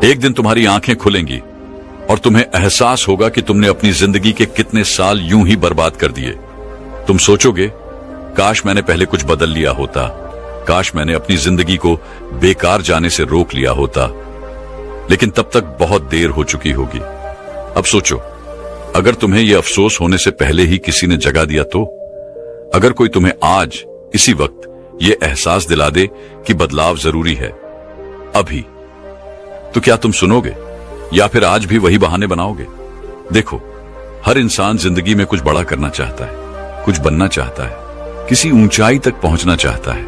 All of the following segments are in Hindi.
एक दिन तुम्हारी आंखें खुलेंगी और तुम्हें एहसास होगा कि तुमने अपनी जिंदगी के कितने साल यूं ही बर्बाद कर दिए। तुम सोचोगे, काश मैंने पहले कुछ बदल लिया होता, काश मैंने अपनी जिंदगी को बेकार जाने से रोक लिया होता। लेकिन तब तक बहुत देर हो चुकी होगी। अब सोचो, अगर तुम्हें यह अफसोस होने से पहले ही किसी ने जगा दिया तो? अगर कोई तुम्हें आज इसी वक्त ये एहसास दिला दे कि बदलाव जरूरी है अभी, तो क्या तुम सुनोगे या फिर आज भी वही बहाने बनाओगे? देखो, हर इंसान जिंदगी में कुछ बड़ा करना चाहता है, कुछ बनना चाहता है, किसी ऊंचाई तक पहुंचना चाहता है,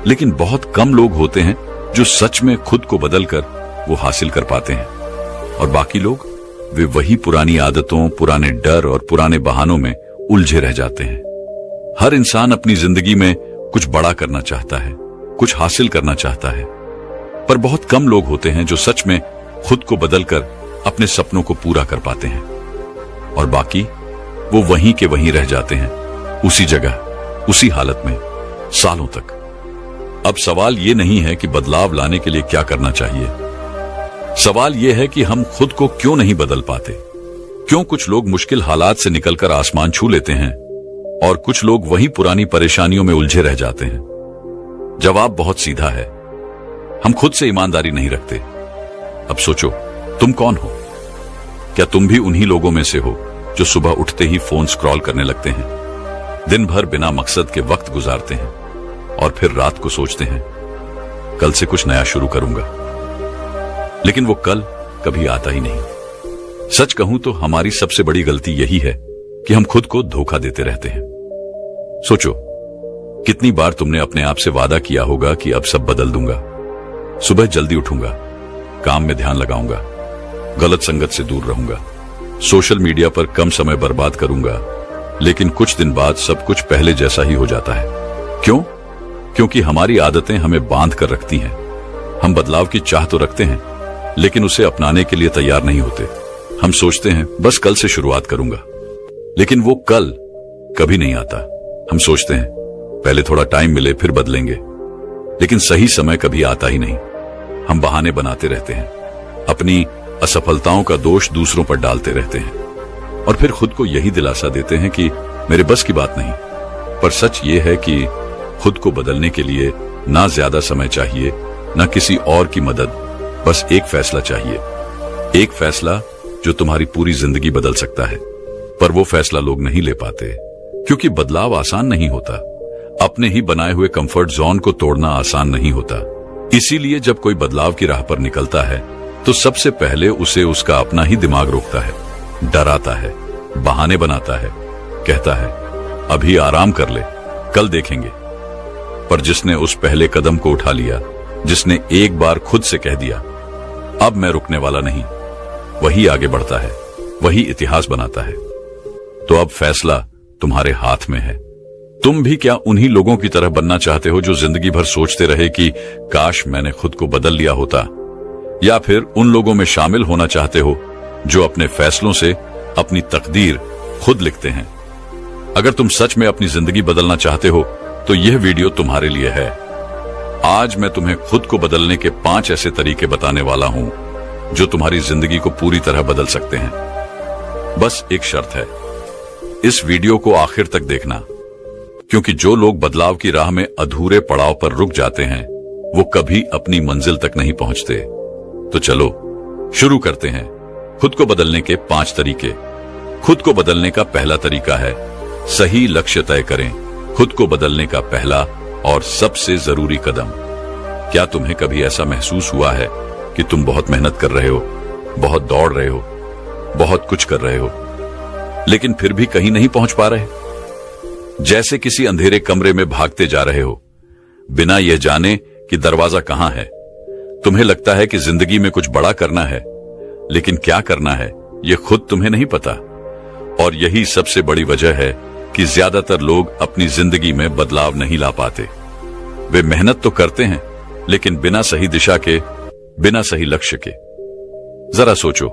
लेकिन बहुत कम लोग होते हैं जो सच में खुद को बदलकर वो हासिल कर पाते हैं। और बाकी लोग, वे वही पुरानी आदतों, पुराने डर और पुराने बहानों में उलझे रह जाते हैं। हर इंसान अपनी जिंदगी में कुछ बड़ा करना चाहता है, कुछ हासिल करना चाहता है, पर बहुत कम लोग होते हैं जो सच में खुद को बदलकर अपने सपनों को पूरा कर पाते हैं। और बाकी वो वहीं के वहीं रह जाते हैं, उसी जगह, उसी हालत में, सालों तक। अब सवाल ये नहीं है कि बदलाव लाने के लिए क्या करना चाहिए। सवाल यह है कि हम खुद को क्यों नहीं बदल पाते। क्यों कुछ लोग मुश्किल हालात से निकलकर आसमान छू लेते हैं और कुछ लोग वहीं पुरानी परेशानियों में उलझे रह जाते हैं? जवाब बहुत सीधा है, हम खुद से ईमानदारी नहीं रखते। अब सोचो, तुम कौन हो? क्या तुम भी उन्हीं लोगों में से हो जो सुबह उठते ही फोन स्क्रॉल करने लगते हैं, दिन भर बिना मकसद के वक्त गुजारते हैं और फिर रात को सोचते हैं कल से कुछ नया शुरू करूंगा, लेकिन वो कल कभी आता ही नहीं? सच कहूं तो हमारी सबसे बड़ी गलती यही है कि हम खुद को धोखा देते रहते हैं। सोचो, कितनी बार तुमने अपने आप से वादा किया होगा कि अब सब बदल दूंगा, सुबह जल्दी उठूंगा, काम में ध्यान लगाऊंगा, गलत संगत से दूर रहूंगा, सोशल मीडिया पर कम समय बर्बाद करूंगा, लेकिन कुछ दिन बाद सब कुछ पहले जैसा ही हो जाता है। क्यों? क्योंकि हमारी आदतें हमें बांध कर रखती हैं। हम बदलाव की चाह तो रखते हैं, लेकिन उसे अपनाने के लिए तैयार नहीं होते। हम सोचते हैं बस कल से शुरुआत करूंगा, लेकिन वो कल कभी नहीं आता। हम सोचते हैं पहले थोड़ा टाइम मिले फिर बदलेंगे, लेकिन सही समय कभी आता ही नहीं। हम बहाने बनाते रहते हैं, अपनी असफलताओं का दोष दूसरों पर डालते रहते हैं और फिर खुद को यही दिलासा देते हैं कि मेरे बस की बात नहीं। पर सच ये है कि खुद को बदलने के लिए ना ज्यादा समय चाहिए, ना किसी और की मदद, बस एक फैसला चाहिए। एक फैसला जो तुम्हारी पूरी जिंदगी बदल सकता है। पर वो फैसला लोग नहीं ले पाते, क्योंकि बदलाव आसान नहीं होता। अपने ही बनाए हुए कंफर्ट जोन को तोड़ना आसान नहीं होता। इसीलिए जब कोई बदलाव की राह पर निकलता है तो सबसे पहले उसे उसका अपना ही दिमाग रोकता है, डराता है, बहाने बनाता है, कहता है अभी आराम कर ले, कल देखेंगे। पर जिसने उस पहले कदम को उठा लिया, जिसने एक बार खुद से कह दिया अब मैं रुकने वाला नहीं, वही आगे बढ़ता है, वही इतिहास बनाता है। तो अब फैसला तुम्हारे हाथ में है। तुम भी क्या उन्हीं लोगों की तरह बनना चाहते हो जो जिंदगी भर सोचते रहे कि काश मैंने खुद को बदल लिया होता, या फिर उन लोगों में शामिल होना चाहते हो जो अपने फैसलों से अपनी तकदीर खुद लिखते हैं? अगर तुम सच में अपनी जिंदगी बदलना चाहते हो तो यह वीडियो तुम्हारे लिए है। आज मैं तुम्हें खुद को बदलने के 5 ऐसे तरीके बताने वाला हूं जो तुम्हारी जिंदगी को पूरी तरह बदल सकते हैं। बस एक शर्त है, इस वीडियो को आखिर तक देखना, क्योंकि जो लोग बदलाव की राह में अधूरे पड़ाव पर रुक जाते हैं वो कभी अपनी मंजिल तक नहीं पहुंचते। तो चलो शुरू करते हैं खुद को बदलने के 5 तरीके। खुद को बदलने का पहला तरीका है सही लक्ष्य तय करें। खुद को बदलने का पहला और सबसे जरूरी कदम। क्या तुम्हें कभी ऐसा महसूस हुआ है कि तुम बहुत मेहनत कर रहे हो, बहुत दौड़ रहे हो, बहुत कुछ कर रहे हो, लेकिन फिर भी कहीं नहीं पहुंच पा रहे? जैसे किसी अंधेरे कमरे में भागते जा रहे हो, बिना यह जाने कि दरवाजा कहां है। तुम्हें लगता है कि जिंदगी में कुछ बड़ा करना है, लेकिन क्या करना है यह खुद तुम्हें नहीं पता। और यही सबसे बड़ी वजह है कि ज्यादातर लोग अपनी जिंदगी में बदलाव नहीं ला पाते। वे मेहनत तो करते हैं, लेकिन बिना सही दिशा के, बिना सही लक्ष्य के। जरा सोचो,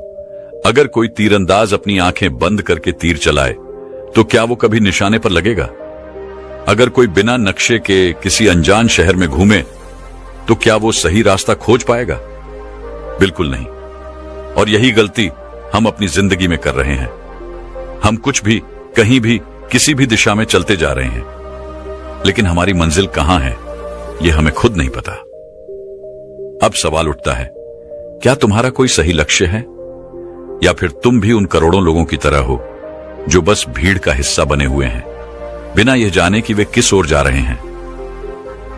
अगर कोई तीरंदाज अपनी आंखें बंद करके तीर चलाए तो क्या वो कभी निशाने पर लगेगा? अगर कोई बिना नक्शे के किसी अनजान शहर में घूमे तो क्या वो सही रास्ता खोज पाएगा? बिल्कुल नहीं। और यही गलती हम अपनी जिंदगी में कर रहे हैं। हम कुछ भी, कहीं भी, किसी भी दिशा में चलते जा रहे हैं, लेकिन हमारी मंजिल कहां है यह हमें खुद नहीं पता। अब सवाल उठता है, क्या तुम्हारा कोई सही लक्ष्य है, या फिर तुम भी उन करोड़ों लोगों की तरह हो जो बस भीड़ का हिस्सा बने हुए हैं, बिना यह जाने कि वे किस ओर जा रहे हैं।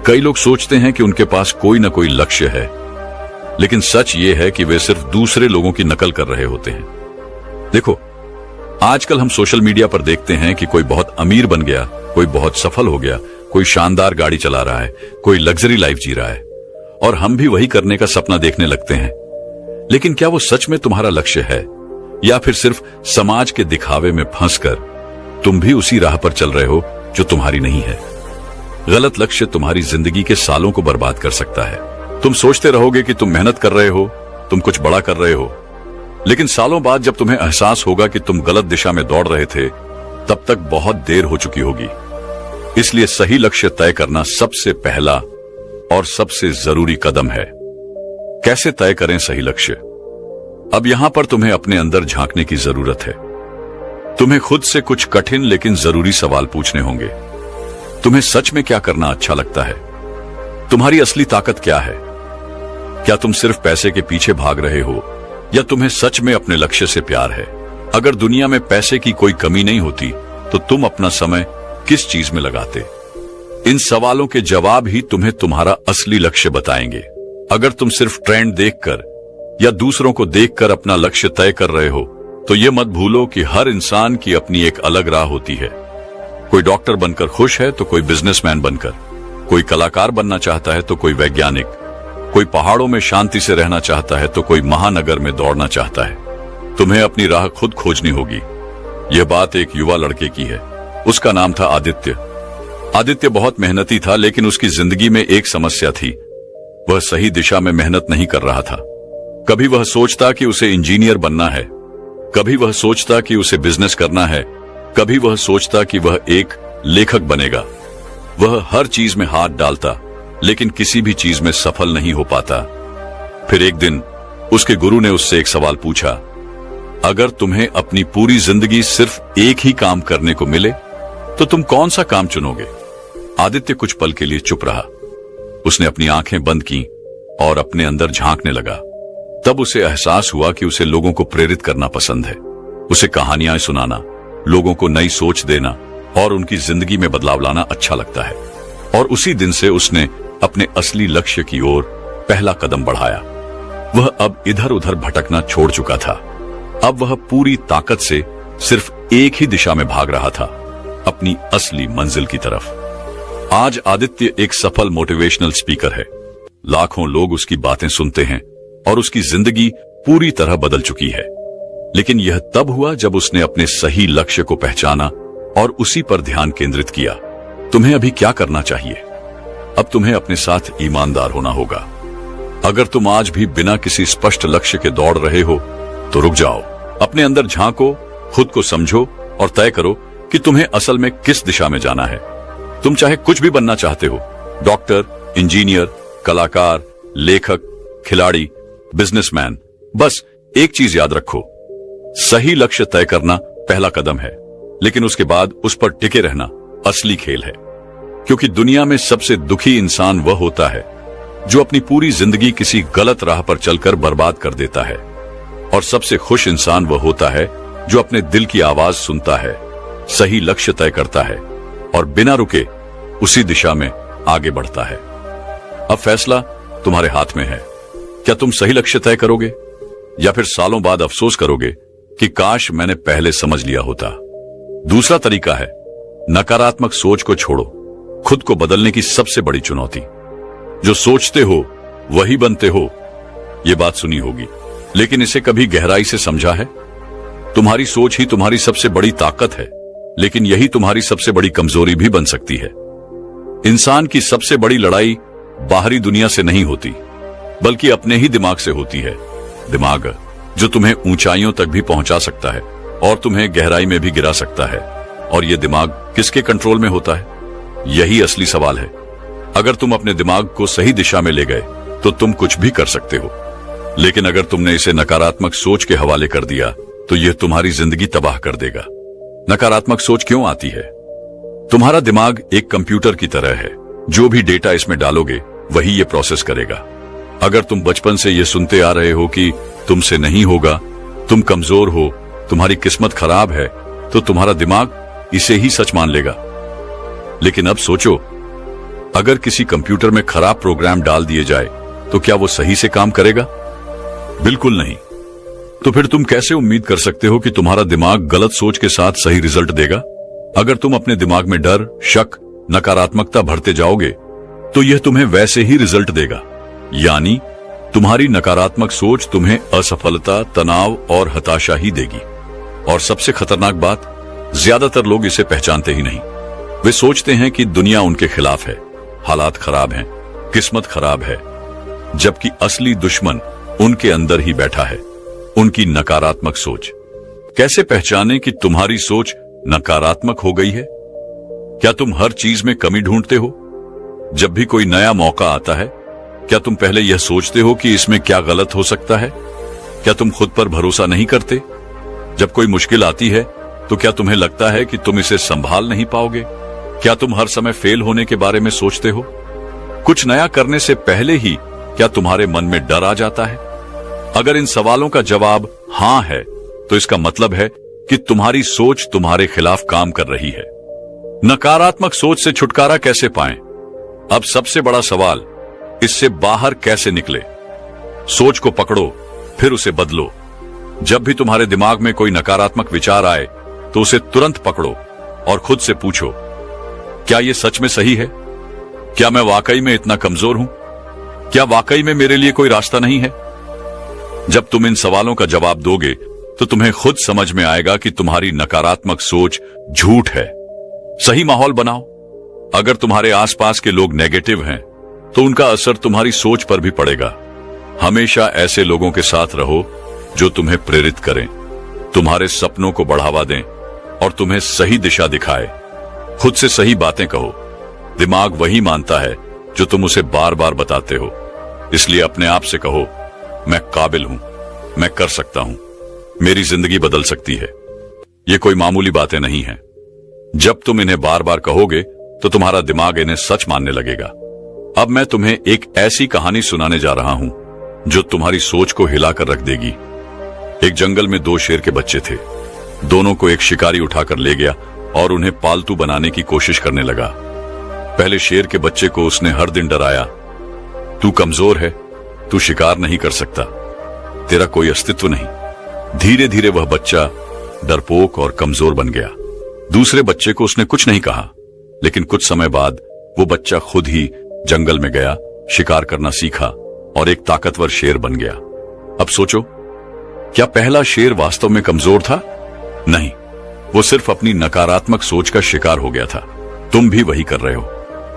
कई लोग सोचते हैं कि उनके पास कोई ना कोई लक्ष्य है, लेकिन सच यह है कि वे सिर्फ दूसरे लोगों की नकल कर रहे होते हैं। देखो, आजकल हम सोशल मीडिया पर देखते हैं कि कोई बहुत अमीर बन गया, कोई बहुत सफल हो गया, कोई शानदार गाड़ी चला रहा है, कोई लग्जरी लाइफ जी रहा है, और हम भी वही करने का सपना देखने लगते हैं। लेकिन क्या वो सच में तुम्हारा लक्ष्य है, या फिर सिर्फ समाज के दिखावे में फंसकर तुम भी उसी राह पर चल रहे हो जो तुम्हारी नहीं है? गलत लक्ष्य तुम्हारी जिंदगी के सालों को बर्बाद कर सकता है। तुम सोचते रहोगे कि तुम मेहनत कर रहे हो, तुम कुछ बड़ा कर रहे हो, लेकिन सालों बाद जब तुम्हें एहसास होगा कि तुम गलत दिशा में दौड़ रहे थे, तब तक बहुत देर हो चुकी होगी। इसलिए सही लक्ष्य तय करना सबसे पहला और सबसे जरूरी कदम है। कैसे तय करें सही लक्ष्य? अब यहां पर तुम्हें अपने अंदर झांकने की जरूरत है। तुम्हें खुद से कुछ कठिन लेकिन जरूरी सवाल पूछने होंगे। तुम्हें सच में क्या करना अच्छा लगता है? तुम्हारी असली ताकत क्या है? क्या तुम सिर्फ पैसे के पीछे भाग रहे हो, या तुम्हें सच में अपने लक्ष्य से प्यार है? अगर दुनिया में पैसे की कोई कमी नहीं होती, तो तुम अपना समय किस चीज में लगाते? इन सवालों के जवाब ही तुम्हें तुम्हारा असली लक्ष्य बताएंगे। अगर तुम सिर्फ ट्रेंड देखकर या दूसरों को देखकर अपना लक्ष्य तय कर रहे हो, तो ये मत भूलो कि हर इंसान की अपनी एक अलग राह होती है। कोई डॉक्टर बनकर खुश है तो कोई बिजनेसमैन बनकर, कोई कलाकार बनना चाहता है तो कोई वैज्ञानिक, कोई पहाड़ों में शांति से रहना चाहता है तो कोई महानगर में दौड़ना चाहता है। तुम्हें अपनी राह खुद खोजनी होगी। यह बात एक युवा लड़के की है। उसका नाम था आदित्य। आदित्य बहुत मेहनती था, लेकिन उसकी जिंदगी में एक समस्या थी। वह सही दिशा में मेहनत नहीं कर रहा था। कभी वह सोचता कि उसे इंजीनियर बनना है, कभी वह सोचता कि उसे बिजनेस करना है, कभी वह सोचता कि वह एक लेखक बनेगा। वह हर चीज में हाथ डालता, लेकिन किसी भी चीज में सफल नहीं हो पाता। फिर एक दिन उसके गुरु ने उससे एक सवाल पूछा, अगर तुम्हें अपनी पूरी जिंदगी सिर्फ एक ही काम करने को मिले, तो तुम कौन सा काम चुनोगे? आदित्य कुछ पल के लिए चुप रहा। उसने अपनी आंखें बंद की और अपने अंदर झांकने लगा। तब उसे एहसास हुआ कि उसे लोगों को प्रेरित करना पसंद है। उसे कहानियां सुनाना, लोगों को नई सोच देना और उनकी जिंदगी में बदलाव लाना अच्छा लगता है। और उसी दिन से उसने अपने असली लक्ष्य की ओर पहला कदम बढ़ाया। वह अब इधर उधर भटकना छोड़ चुका था। अब वह पूरी ताकत से सिर्फ एक ही दिशा में भाग रहा था, अपनी असली मंजिल की तरफ। आज आदित्य एक सफल मोटिवेशनल स्पीकर है। लाखों लोग उसकी बातें सुनते हैं और उसकी जिंदगी पूरी तरह बदल चुकी है। लेकिन यह तब हुआ जब उसने अपने सही लक्ष्य को पहचाना और उसी पर ध्यान केंद्रित किया। तुम्हें अभी क्या करना चाहिए? अब तुम्हें अपने साथ ईमानदार होना होगा। अगर तुम आज भी बिना किसी स्पष्ट लक्ष्य के दौड़ रहे हो, तो रुक जाओ, अपने अंदर झांको, खुद को समझो और तय करो कि तुम्हें असल में किस दिशा में जाना है। तुम चाहे कुछ भी बनना चाहते हो, डॉक्टर, इंजीनियर, कलाकार, लेखक, खिलाड़ी, बिजनेसमैन, बस एक चीज याद रखो, सही लक्ष्य तय करना पहला कदम है, लेकिन उसके बाद उस पर टिके रहना असली खेल है। क्योंकि दुनिया में सबसे दुखी इंसान वह होता है जो अपनी पूरी जिंदगी किसी गलत राह पर चलकर बर्बाद कर देता है, और सबसे खुश इंसान वह होता है जो अपने दिल की आवाज सुनता है, सही लक्ष्य तय करता है और बिना रुके उसी दिशा में आगे बढ़ता है। अब फैसला तुम्हारे हाथ में है। क्या तुम सही लक्ष्य तय करोगे, या फिर सालों बाद अफसोस करोगे कि काश मैंने पहले समझ लिया होता? दूसरा तरीका है, नकारात्मक सोच को छोड़ो। खुद को बदलने की सबसे बड़ी चुनौती, जो सोचते हो वही बनते हो, ये बात सुनी होगी, लेकिन इसे कभी गहराई से समझा है? तुम्हारी सोच ही तुम्हारी सबसे बड़ी ताकत है, लेकिन यही तुम्हारी सबसे बड़ी कमजोरी भी बन सकती है। इंसान की सबसे बड़ी लड़ाई बाहरी दुनिया से नहीं होती, बल्कि अपने ही दिमाग से होती है। दिमाग जो तुम्हें ऊंचाइयों तक भी पहुंचा सकता है और तुम्हें गहराई में भी गिरा सकता है। और यह दिमाग किसके कंट्रोल में होता है? यही असली सवाल है। अगर तुम अपने दिमाग को सही दिशा में ले गए, तो तुम कुछ भी कर सकते हो। लेकिन अगर तुमने इसे नकारात्मक सोच के हवाले कर दिया तो यह तुम्हारी जिंदगी तबाह कर देगा। नकारात्मक सोच क्यों आती है? तुम्हारा दिमाग एक कंप्यूटर की तरह है, जो भी डेटा इसमें डालोगे वही ये प्रोसेस करेगा। अगर तुम बचपन से ये सुनते आ रहे हो कि तुमसे नहीं होगा, तुम कमजोर हो, तुम्हारी किस्मत खराब है, तो तुम्हारा दिमाग इसे ही सच मान लेगा। लेकिन अब सोचो, अगर किसी कंप्यूटर में खराब प्रोग्राम डाल दिए जाए तो क्या वो सही से काम करेगा? बिल्कुल नहीं। तो फिर तुम कैसे उम्मीद कर सकते हो कि तुम्हारा दिमाग गलत सोच के साथ सही रिजल्ट देगा? अगर तुम अपने दिमाग में डर, शक, नकारात्मकता भरते जाओगे तो यह तुम्हें वैसे ही रिजल्ट देगा। यानी तुम्हारी नकारात्मक सोच तुम्हें असफलता, तनाव और हताशा ही देगी। और सबसे खतरनाक बात, ज्यादातर लोग इसे पहचानते ही नहीं। वे सोचते हैं कि दुनिया उनके खिलाफ है, हालात खराब हैं, किस्मत खराब है, जबकि असली दुश्मन उनके अंदर ही बैठा है, उनकी नकारात्मक सोच। कैसे पहचाने कि तुम्हारी सोच नकारात्मक हो गई है? क्या तुम हर चीज में कमी ढूंढते हो? जब भी कोई नया मौका आता है, क्या तुम पहले यह सोचते हो कि इसमें क्या गलत हो सकता है? क्या तुम खुद पर भरोसा नहीं करते? जब कोई मुश्किल आती है तो क्या तुम्हें लगता है कि तुम इसे संभाल नहीं पाओगे? क्या तुम हर समय फेल होने के बारे में सोचते हो? कुछ नया करने से पहले ही क्या तुम्हारे मन में डर आ जाता है? अगर इन सवालों का जवाब हां है तो इसका मतलब है कि तुम्हारी सोच तुम्हारे खिलाफ काम कर रही है। नकारात्मक सोच से छुटकारा कैसे पाएं? अब सबसे बड़ा सवाल, इससे बाहर कैसे निकले? सोच को पकड़ो, फिर उसे बदलो। जब भी तुम्हारे दिमाग में कोई नकारात्मक विचार आए तो उसे तुरंत पकड़ो और खुद से पूछो, क्या यह सच में सही है? क्या मैं वाकई में इतना कमजोर हूं? क्या वाकई में मेरे लिए कोई रास्ता नहीं है? जब तुम इन सवालों का जवाब दोगे तो तुम्हें खुद समझ में आएगा कि तुम्हारी नकारात्मक सोच झूठ है। सही माहौल बनाओ। अगर तुम्हारे आसपास के लोग नेगेटिव हैं तो उनका असर तुम्हारी सोच पर भी पड़ेगा। हमेशा ऐसे लोगों के साथ रहो जो तुम्हें प्रेरित करें, तुम्हारे सपनों को बढ़ावा दें और तुम्हें सही दिशा दिखाए। खुद से सही बातें कहो। दिमाग वही मानता है जो तुम उसे बार बार बताते हो। इसलिए अपने आप से कहो, मैं काबिल हूं, मैं कर सकता हूं, मेरी जिंदगी बदल सकती है। ये कोई मामूली बातें नहीं हैं। जब तुम इन्हें बार बार कहोगे तो तुम्हारा दिमाग इन्हें सच मानने लगेगा। अब मैं तुम्हें एक ऐसी कहानी सुनाने जा रहा हूं जो तुम्हारी सोच को हिलाकर रख देगी। एक जंगल में दो शेर के बच्चे थे। दोनों को एक शिकारी उठाकर ले गया और उन्हें पालतू बनाने की कोशिश करने लगा। पहले शेर के बच्चे को उसने हर दिन डराया, तू कमजोर है, तू शिकार नहीं कर सकता, तेरा कोई अस्तित्व नहीं। धीरे धीरे वह बच्चा डरपोक और कमजोर बन गया। दूसरे बच्चे को उसने कुछ नहीं कहा, लेकिन कुछ समय बाद वो बच्चा खुद ही जंगल में गया, शिकार करना सीखा और एक ताकतवर शेर बन गया। अब सोचो, क्या पहला शेर वास्तव में कमजोर था? नहीं, वो सिर्फ अपनी नकारात्मक सोच का शिकार हो गया था। तुम भी वही कर रहे हो।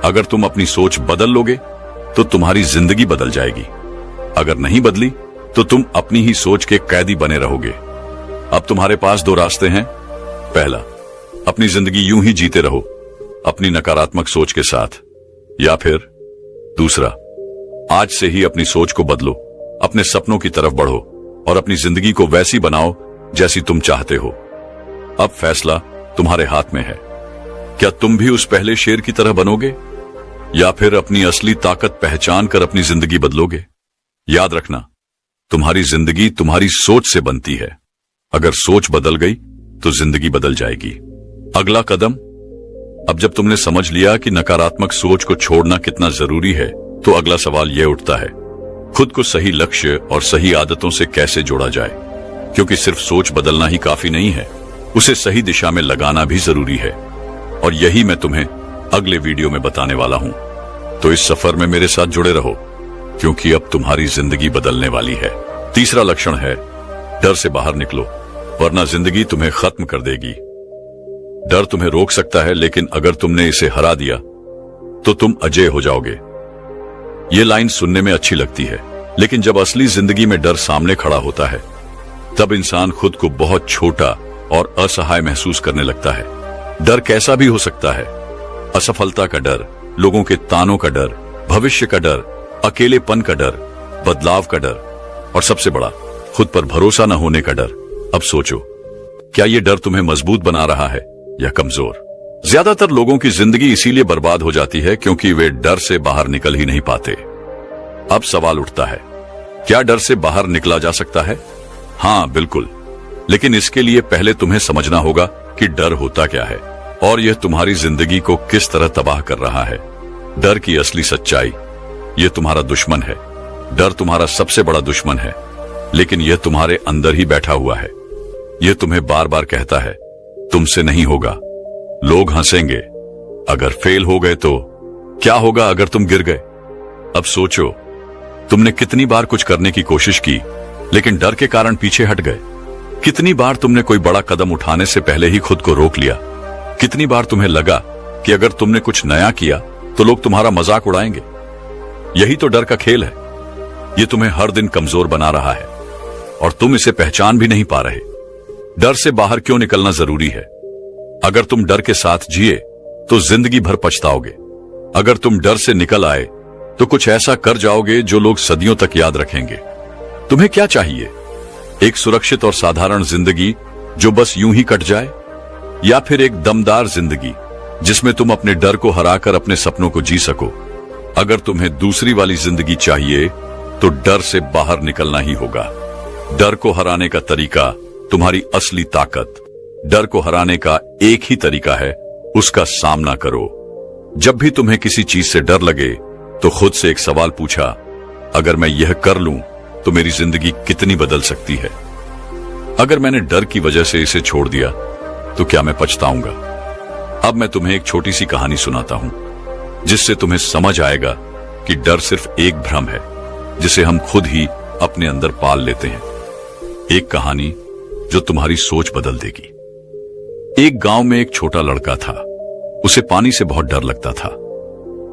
अगर तुम अपनी सोच बदल लोगे तो तुम्हारी जिंदगी बदल जाएगी। अगर नहीं बदली तो तुम अपनी ही सोच के कैदी बने रहोगे। अब तुम्हारे पास दो रास्ते हैं। पहला, अपनी जिंदगी यूं ही जीते रहो अपनी नकारात्मक सोच के साथ, या फिर दूसरा, आज से ही अपनी सोच को बदलो, अपने सपनों की तरफ बढ़ो और अपनी जिंदगी को वैसी बनाओ जैसी तुम चाहते हो। अब फैसला तुम्हारे हाथ में है। क्या तुम भी उस पहले शेर की तरह बनोगे या फिर अपनी असली ताकत पहचान कर अपनी जिंदगी बदलोगे? याद रखना, तुम्हारी जिंदगी तुम्हारी सोच से बनती है। अगर सोच बदल गई तो जिंदगी बदल जाएगी। अगला कदम, अब जब तुमने समझ लिया कि नकारात्मक सोच को छोड़ना कितना जरूरी है, तो अगला सवाल यह उठता है, खुद को सही लक्ष्य और सही आदतों से कैसे जोड़ा जाए? क्योंकि सिर्फ सोच बदलना ही काफी नहीं है, उसे सही दिशा में लगाना भी जरूरी है। और यही मैं तुम्हें अगले वीडियो में बताने वाला हूं। तो इस सफर में मेरे साथ जुड़े रहो, क्योंकि अब तुम्हारी जिंदगी बदलने वाली है। तीसरा लक्षण है, डर से बाहर निकलो, वरना जिंदगी तुम्हें खत्म कर देगी। डर तुम्हें रोक सकता है, लेकिन अगर तुमने इसे हरा दिया तो तुम अजेय हो जाओगे। ये लाइन सुनने में अच्छी लगती है, लेकिन जब असली जिंदगी में डर सामने खड़ा होता है, तब इंसान खुद को बहुत छोटा और असहाय महसूस करने लगता है। डर कैसा भी हो सकता है। असफलता का डर, लोगों के तानों का डर, भविष्य का डर, अकेलेपन का डर, बदलाव का डर और सबसे बड़ा, खुद पर भरोसा न होने का डर। अब सोचो, क्या ये डर तुम्हें मजबूत बना रहा है या कमजोर? ज्यादातर लोगों की जिंदगी इसीलिए बर्बाद हो जाती है क्योंकि वे डर से बाहर निकल ही नहीं पाते। अब सवाल उठता है, क्या डर से बाहर निकला जा सकता है? हाँ, बिल्कुल, लेकिन इसके लिए पहले तुम्हें समझना होगा कि डर होता क्या है और यह तुम्हारी जिंदगी को किस तरह तबाह कर रहा है। डर की असली सच्चाई, यह तुम्हारा दुश्मन है। डर तुम्हारा सबसे बड़ा दुश्मन है, लेकिन यह तुम्हारे अंदर ही बैठा हुआ है। यह तुम्हें बार बार कहता है, तुमसे नहीं होगा, लोग हंसेंगे, अगर फेल हो गए तो क्या होगा अगर तुम गिर गए। अब सोचो, तुमने कितनी बार कुछ करने की कोशिश की लेकिन डर के कारण पीछे हट गए। कितनी बार तुमने कोई बड़ा कदम उठाने से पहले ही खुद को रोक लिया। कितनी बार तुम्हें लगा कि अगर तुमने कुछ नया किया तो लोग तुम्हारा मजाक उड़ाएंगे। यही तो डर का खेल है। ये तुम्हें हर दिन कमजोर बना रहा है और तुम इसे पहचान भी नहीं पा रहे। डर से बाहर क्यों निकलना जरूरी है? अगर तुम डर के साथ जिए तो जिंदगी भर पछताओगे। अगर तुम डर से निकल आए तो कुछ ऐसा कर जाओगे जो लोग सदियों तक याद रखेंगे। तुम्हें क्या चाहिए? एक सुरक्षित और साधारण जिंदगी जो बस यूं ही कट जाए, या फिर एक दमदार जिंदगी जिसमें तुम अपने डर को हराकर अपने सपनों को जी सको? अगर तुम्हें दूसरी वाली जिंदगी चाहिए तो डर से बाहर निकलना ही होगा। डर को हराने का तरीका तुम्हारी असली ताकत। डर को हराने का एक ही तरीका है, उसका सामना करो। जब भी तुम्हें किसी चीज से डर लगे तो खुद से एक सवाल पूछा, अगर मैं यह कर लूं तो मेरी जिंदगी कितनी बदल सकती है? अगर मैंने डर की वजह से इसे छोड़ दिया तो क्या मैं पछताऊंगा? अब मैं तुम्हें एक छोटी सी कहानी सुनाता हूं जिससे तुम्हें समझ आएगा कि डर सिर्फ एक भ्रम है जिसे हम खुद ही अपने अंदर पाल लेते हैं। एक कहानी जो तुम्हारी सोच बदल देगी। एक गांव में एक छोटा लड़का था। उसे पानी से बहुत डर लगता था।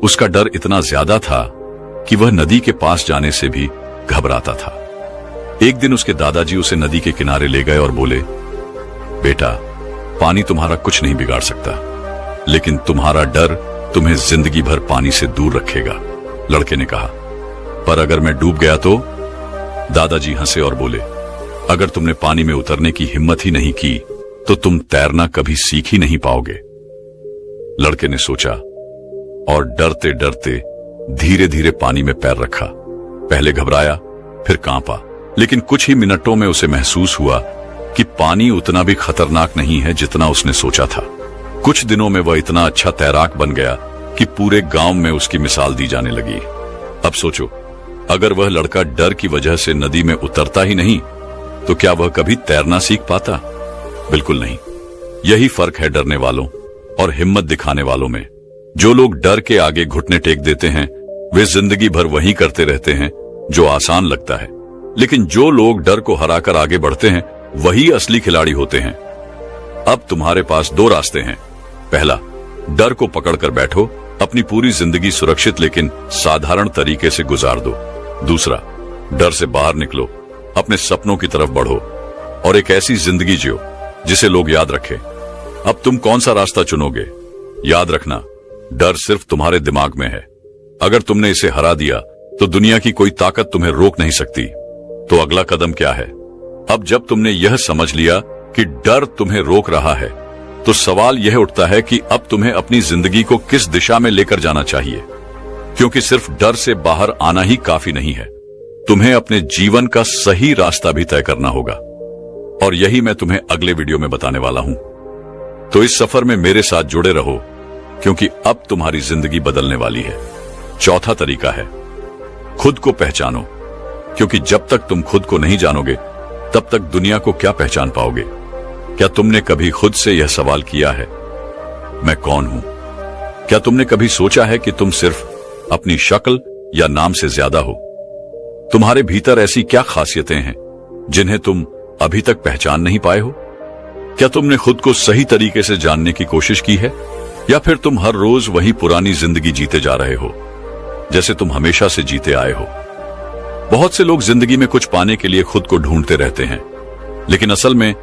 उसका डर इतना ज्यादा था कि वह नदी के पास जाने से भी घबराता था। एक दिन उसके दादाजी उसे नदी के किनारे ले गए और बोले, बेटा, पानी तुम्हारा कुछ नहीं बिगाड़ सकता, लेकिन तुम्हारा डर तुम्हें जिंदगी भर पानी से दूर रखेगा। लड़के ने कहा, पर अगर मैं डूब गया तो? दादाजी हंसे और बोले, अगर तुमने पानी में उतरने की हिम्मत ही नहीं की तो तुम तैरना कभी सीख ही नहीं पाओगे। लड़के ने सोचा और डरते डरते धीरे धीरे पानी में पैर रखा। पहले घबराया, फिर कांपा, लेकिन कुछ ही मिनटों में उसे महसूस हुआ कि पानी उतना भी खतरनाक नहीं है जितना उसने सोचा था। कुछ दिनों में वह इतना अच्छा तैराक बन गया कि पूरे गांव में उसकी मिसाल दी जाने लगी। अब सोचो, अगर वह लड़का डर की वजह से नदी में उतरता ही नहीं तो क्या वह कभी तैरना सीख पाता? बिल्कुल नहीं। यही फर्क है डरने वालों और हिम्मत दिखाने वालों में। जो लोग डर के आगे घुटने टेक देते हैं वे जिंदगी भर वही करते रहते हैं जो आसान लगता है, लेकिन जो लोग डर को हराकर आगे बढ़ते हैं वही असली खिलाड़ी होते हैं। अब तुम्हारे पास दो रास्ते हैं। पहला, डर को पकड़कर बैठो, अपनी पूरी जिंदगी सुरक्षित लेकिन साधारण तरीके से गुजार दो। दूसरा, डर से बाहर निकलो, अपने सपनों की तरफ बढ़ो और एक ऐसी जिंदगी जियो जिसे लोग याद रखें। अब तुम कौन सा रास्ता चुनोगे? याद रखना, डर सिर्फ तुम्हारे दिमाग में है। अगर तुमने इसे हरा दिया तो दुनिया की कोई ताकत तुम्हें रोक नहीं सकती। तो अगला कदम क्या है? अब जब तुमने यह समझ लिया कि डर तुम्हें रोक रहा है तो सवाल यह उठता है कि अब तुम्हें अपनी जिंदगी को किस दिशा में लेकर जाना चाहिए, क्योंकि सिर्फ डर से बाहर आना ही काफी नहीं है। तुम्हें अपने जीवन का सही रास्ता भी तय करना होगा और यही मैं तुम्हें अगले वीडियो में बताने वाला हूं। तो इस सफर में मेरे साथ जुड़े रहो, क्योंकि अब तुम्हारी जिंदगी बदलने वाली है। चौथा तरीका है, खुद को पहचानो, क्योंकि जब तक तुम खुद को नहीं जानोगे तब तक दुनिया को क्या पहचान पाओगे? क्या तुमने कभी खुद से यह सवाल किया है, मैं कौन हूं? क्या तुमने कभी सोचा है कि तुम सिर्फ अपनी शक्ल या नाम से ज्यादा हो? तुम्हारे भीतर ऐसी क्या खासियतें हैं जिन्हें तुम अभी तक पहचान नहीं पाए हो? क्या तुमने खुद को सही तरीके से जानने की कोशिश की है, या फिर तुम हर रोज वही पुरानी जिंदगी जीते जा रहे हो जैसे तुम हमेशा से जीते आए हो? बहुत से लोग जिंदगी में कुछ पाने के लिए खुद को ढूंढते रहते हैं, लेकिन असल में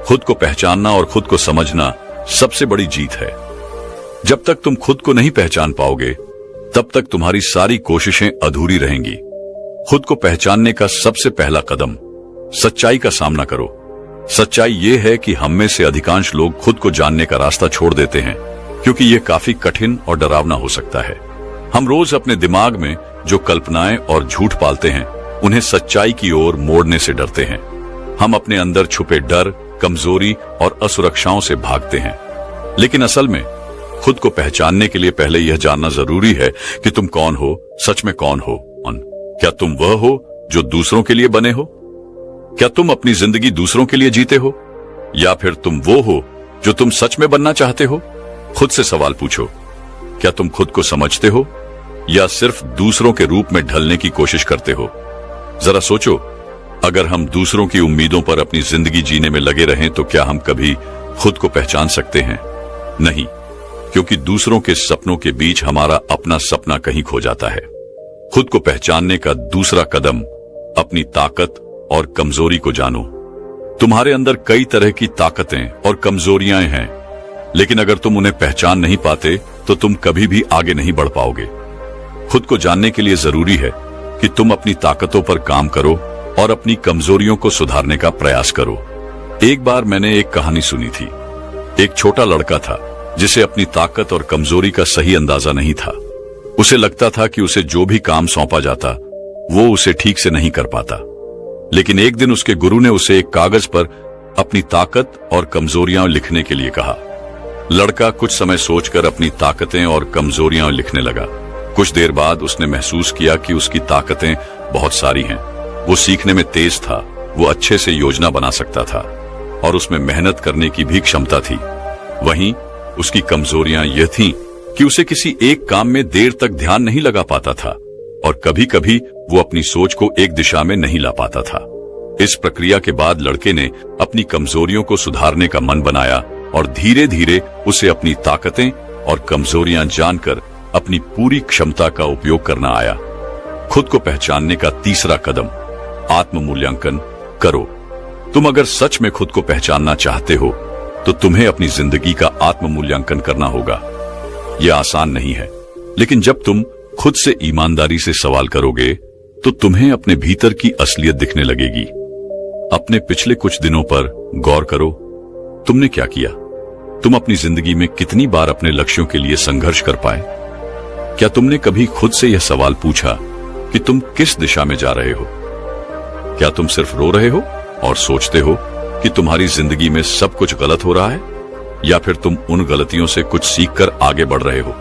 खुद को पहचानना और खुद को समझना सबसे बड़ी जीत है। जब तक तुम खुद को नहीं पहचान पाओगे तब तक तुम्हारी सारी कोशिशें अधूरी रहेंगी। खुद को पहचानने का सबसे पहला कदम सच्चाई का सामना करो। सच्चाई ये है कि हम में से अधिकांश लोग खुद को जानने का रास्ता छोड़ देते हैं, क्योंकि ये काफी कठिन और डरावना हो सकता है। हम रोज अपने दिमाग में जो कल्पनाएं और झूठ पालते हैं, उन्हें सच्चाई की ओर मोड़ने से डरते हैं। हम अपने अंदर छुपे डर, कमजोरी और असुरक्षाओं से भागते हैं। लेकिन असल में खुद को पहचानने के लिए पहले यह जानना जरूरी है कि तुम कौन हो, सच में कौन हो। क्या तुम वह हो जो दूसरों के लिए बने हो? क्या तुम अपनी जिंदगी दूसरों के लिए जीते हो, या फिर तुम वो हो जो तुम सच में बनना चाहते हो? खुद से सवाल पूछो, क्या तुम खुद को समझते हो या सिर्फ दूसरों के रूप में ढलने की कोशिश करते हो? जरा सोचो, अगर हम दूसरों की उम्मीदों पर अपनी जिंदगी जीने में लगे रहें तो क्या हम कभी खुद को पहचान सकते हैं? नहीं, क्योंकि दूसरों के सपनों के बीच हमारा अपना सपना कहीं खो जाता है। खुद को पहचानने का दूसरा कदम अपनी ताकत और कमजोरी को जानो। तुम्हारे अंदर कई तरह की ताकतें और कमजोरियां हैं, लेकिन अगर तुम उन्हें पहचान नहीं पाते तो तुम कभी भी आगे नहीं बढ़ पाओगे। खुद को जानने के लिए जरूरी है कि तुम अपनी ताकतों पर काम करो और अपनी कमजोरियों को सुधारने का प्रयास करो। एक बार मैंने एक कहानी सुनी थी। एक छोटा लड़का था जिसे अपनी ताकत और कमजोरी का सही अंदाजा नहीं था। उसे लगता था कि उसे जो भी काम सौंपा जाता वो उसे ठीक से नहीं कर पाता। लेकिन एक दिन उसके गुरु ने उसे एक कागज पर अपनी ताकत और कमजोरियां लिखने के लिए कहा। लड़का कुछ समय सोचकर अपनी ताकतें और कमजोरियां लिखने लगा। कुछ देर बाद उसने महसूस किया कि उसकी ताकतें बहुत सारी हैं। वो सीखने में तेज था, वो अच्छे से योजना बना सकता था और उसमें मेहनत करने की भी क्षमता थी। वहीं उसकी कमजोरियां यह थीं कि उसे किसी एक काम में देर तक ध्यान नहीं लगा पाता था और कभी कभी वो अपनी सोच को एक दिशा में नहीं ला पाता था। इस प्रक्रिया के बाद लड़के ने अपनी कमजोरियों को सुधारने का मन बनाया और धीरे धीरे उसे अपनी ताकतें और कमजोरियां जानकर अपनी पूरी क्षमता का उपयोग करना आया। खुद को पहचानने का तीसरा कदम आत्म मूल्यांकन करो। तुम अगर सच में खुद को पहचानना चाहते हो तो तुम्हें अपनी जिंदगी का आत्म मूल्यांकन करना होगा। यह आसान नहीं है, लेकिन जब तुम खुद से ईमानदारी से सवाल करोगे तो तुम्हें अपने भीतर की असलियत दिखने लगेगी। अपने पिछले कुछ दिनों पर गौर करो। तुमने क्या किया? तुम अपनी जिंदगी में कितनी बार अपने लक्ष्यों के लिए संघर्ष कर पाए? क्या तुमने कभी खुद से यह सवाल पूछा कि तुम किस दिशा में जा रहे हो? क्या तुम सिर्फ रो रहे हो और सोचते हो कि तुम्हारी जिंदगी में सब कुछ गलत हो रहा है, या फिर तुम उन गलतियों से कुछ सीखकर आगे बढ़ रहे हो?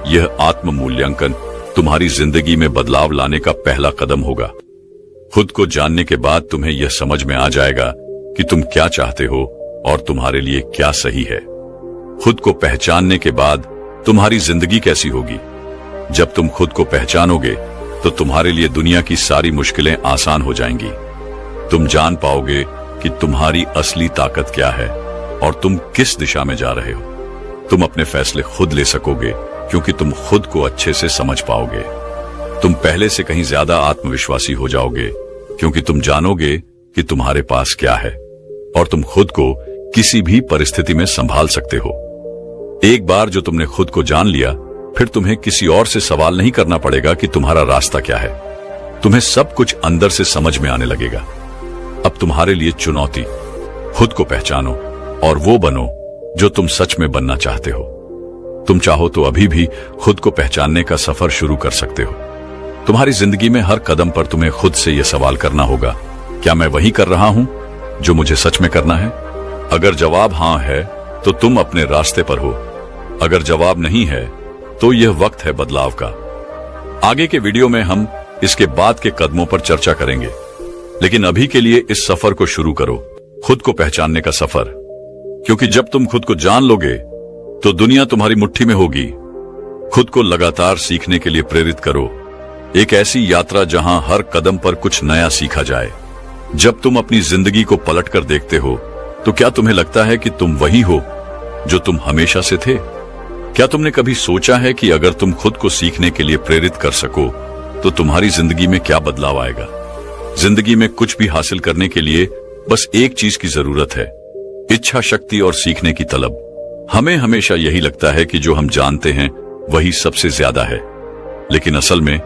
यह आत्म मूल्यांकन तुम्हारी जिंदगी में बदलाव लाने का पहला कदम होगा। खुद को जानने के बाद तुम्हें यह समझ में आ जाएगा कि तुम क्या चाहते हो और तुम्हारे लिए क्या सही है। खुद को पहचानने के बाद तुम्हारी जिंदगी कैसी होगी? जब तुम खुद को पहचानोगे तो तुम्हारे लिए दुनिया की सारी मुश्किलें आसान हो जाएंगी। तुम जान पाओगे कि तुम्हारी असली ताकत क्या है और तुम किस दिशा में जा रहे हो। तुम अपने फैसले खुद ले सकोगे क्योंकि तुम खुद को अच्छे से समझ पाओगे। तुम पहले से कहीं ज्यादा आत्मविश्वासी हो जाओगे क्योंकि तुम जानोगे कि तुम्हारे पास क्या है और तुम खुद को किसी भी परिस्थिति में संभाल सकते हो। एक बार जो तुमने खुद को जान लिया, फिर तुम्हें किसी और से सवाल नहीं करना पड़ेगा कि तुम्हारा रास्ता क्या है। तुम्हें सब कुछ अंदर से समझ में आने लगेगा। अब तुम्हारे लिए चुनौती, खुद को पहचानो और वो बनो जो तुम सच में बनना चाहते हो। तुम चाहो तो अभी भी खुद को पहचानने का सफर शुरू कर सकते हो। तुम्हारी जिंदगी में हर कदम पर तुम्हें खुद से यह सवाल करना होगा, क्या मैं वही कर रहा हूं जो मुझे सच में करना है? अगर जवाब हां है तो तुम अपने रास्ते पर हो। अगर जवाब नहीं है तो यह वक्त है बदलाव का। आगे के वीडियो में हम इसके बाद के कदमों पर चर्चा करेंगे, लेकिन अभी के लिए इस सफर को शुरू करो, खुद को पहचानने का सफर। क्योंकि जब तुम खुद को जान लोगे तो दुनिया तुम्हारी मुट्ठी में होगी। खुद को लगातार सीखने के लिए प्रेरित करो, एक ऐसी यात्रा जहां हर कदम पर कुछ नया सीखा जाए। जब तुम अपनी जिंदगी को पलटकर देखते हो तो क्या तुम्हें लगता है कि तुम वही हो जो तुम हमेशा से थे? क्या तुमने कभी सोचा है कि अगर तुम खुद को सीखने के लिए प्रेरित कर सको तो तुम्हारी जिंदगी में क्या बदलाव आएगा? जिंदगी में कुछ भी हासिल करने के लिए बस एक चीज की जरूरत है, इच्छा शक्ति और सीखने की तलब। हमें हमेशा यही लगता है कि जो हम जानते हैं वही सबसे ज्यादा है, लेकिन असल में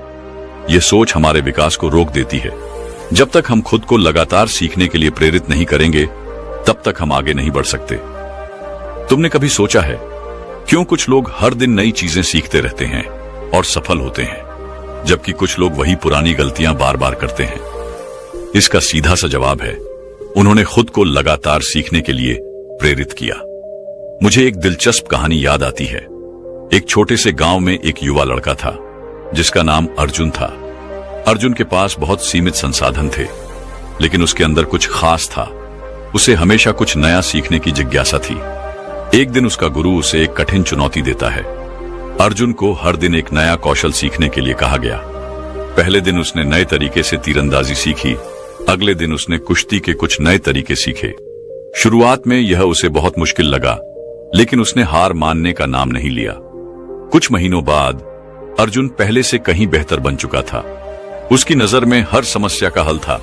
ये सोच हमारे विकास को रोक देती है। जब तक हम खुद को लगातार सीखने के लिए प्रेरित नहीं करेंगे, तब तक हम आगे नहीं बढ़ सकते। तुमने कभी सोचा है क्यों कुछ लोग हर दिन नई चीजें सीखते रहते हैं और सफल होते हैं, जबकि कुछ लोग वही पुरानी गलतियां बार बार करते हैं? इसका सीधा सा जवाब है, उन्होंने खुद को लगातार सीखने के लिए प्रेरित किया। मुझे एक दिलचस्प कहानी याद आती है। एक छोटे से गांव में एक युवा लड़का था जिसका नाम अर्जुन था। अर्जुन के पास बहुत सीमित संसाधन थे, लेकिन उसके अंदर कुछ खास था। उसे हमेशा कुछ नया सीखने की जिज्ञासा थी। एक दिन उसका गुरु उसे एक कठिन चुनौती देता है। अर्जुन को हर दिन एक नया कौशल सीखने के लिए कहा गया। पहले दिन उसने नए तरीके से तीरंदाजी सीखी। अगले दिन उसने कुश्ती के कुछ नए तरीके सीखे। शुरुआत में यह उसे बहुत मुश्किल लगा, लेकिन उसने हार मानने का नाम नहीं लिया। कुछ महीनों बाद अर्जुन पहले से कहीं बेहतर बन चुका था। उसकी नजर में हर समस्या का हल था,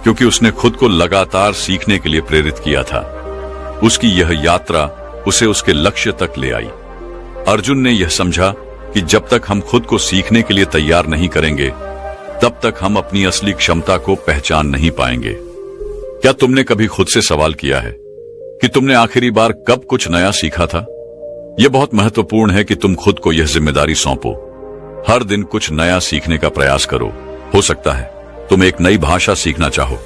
क्योंकि उसने खुद को लगातार सीखने के लिए प्रेरित किया था। उसकी यह यात्रा उसे उसके लक्ष्य तक ले आई। अर्जुन ने यह समझा कि जब तक हम खुद को सीखने के लिए तैयार नहीं करेंगे, तब तक हम अपनी असली क्षमता को पहचान नहीं पाएंगे। क्या तुमने कभी खुद से सवाल किया है कि तुमने आखिरी बार कब कुछ नया सीखा था? यह बहुत महत्वपूर्ण है कि तुम खुद को यह जिम्मेदारी सौंपो। हर दिन कुछ नया सीखने का प्रयास करो। हो सकता है तुम एक नई भाषा सीखना चाहो,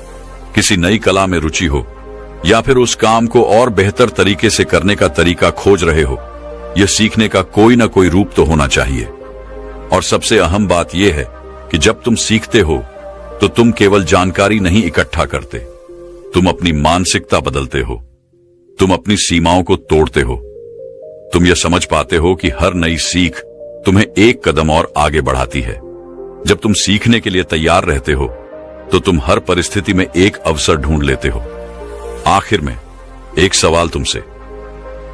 किसी नई कला में रुचि हो, या फिर उस काम को और बेहतर तरीके से करने का तरीका खोज रहे हो। यह सीखने का कोई ना कोई रूप तो होना चाहिए। और सबसे अहम बात यह है कि जब तुम सीखते हो तो तुम केवल जानकारी नहीं इकट्ठा करते, तुम अपनी मानसिकता बदलते हो, तुम अपनी सीमाओं को तोड़ते हो। तुम यह समझ पाते हो कि हर नई सीख तुम्हें एक कदम और आगे बढ़ाती है। जब तुम सीखने के लिए तैयार रहते हो तो तुम हर परिस्थिति में एक अवसर ढूंढ लेते हो। आखिर में एक सवाल तुमसे,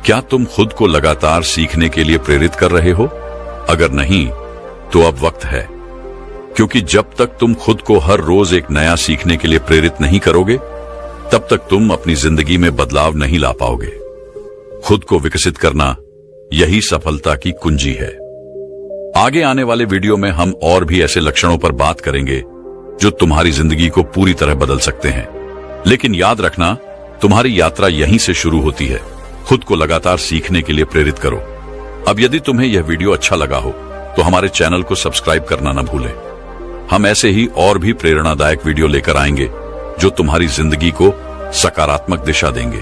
क्या तुम खुद को लगातार सीखने के लिए प्रेरित कर रहे हो? अगर नहीं, तो अब वक्त है, क्योंकि जब तक तुम खुद को हर रोज एक नया सीखने के लिए प्रेरित नहीं करोगे, तब तक तुम अपनी जिंदगी में बदलाव नहीं ला पाओगे। खुद को विकसित करना यही सफलता की कुंजी है। आगे आने वाले वीडियो में हम और भी ऐसे लक्षणों पर बात करेंगे जो तुम्हारी जिंदगी को पूरी तरह बदल सकते हैं। लेकिन याद रखना, तुम्हारी यात्रा यहीं से शुरू होती है। खुद को लगातार सीखने के लिए प्रेरित करो। अब यदि तुम्हें यह वीडियो अच्छा लगा हो तो हमारे चैनल को सब्सक्राइब करना न भूलें। हम ऐसे ही और भी प्रेरणादायक वीडियो लेकर आएंगे जो तुम्हारी जिंदगी को सकारात्मक दिशा देंगे।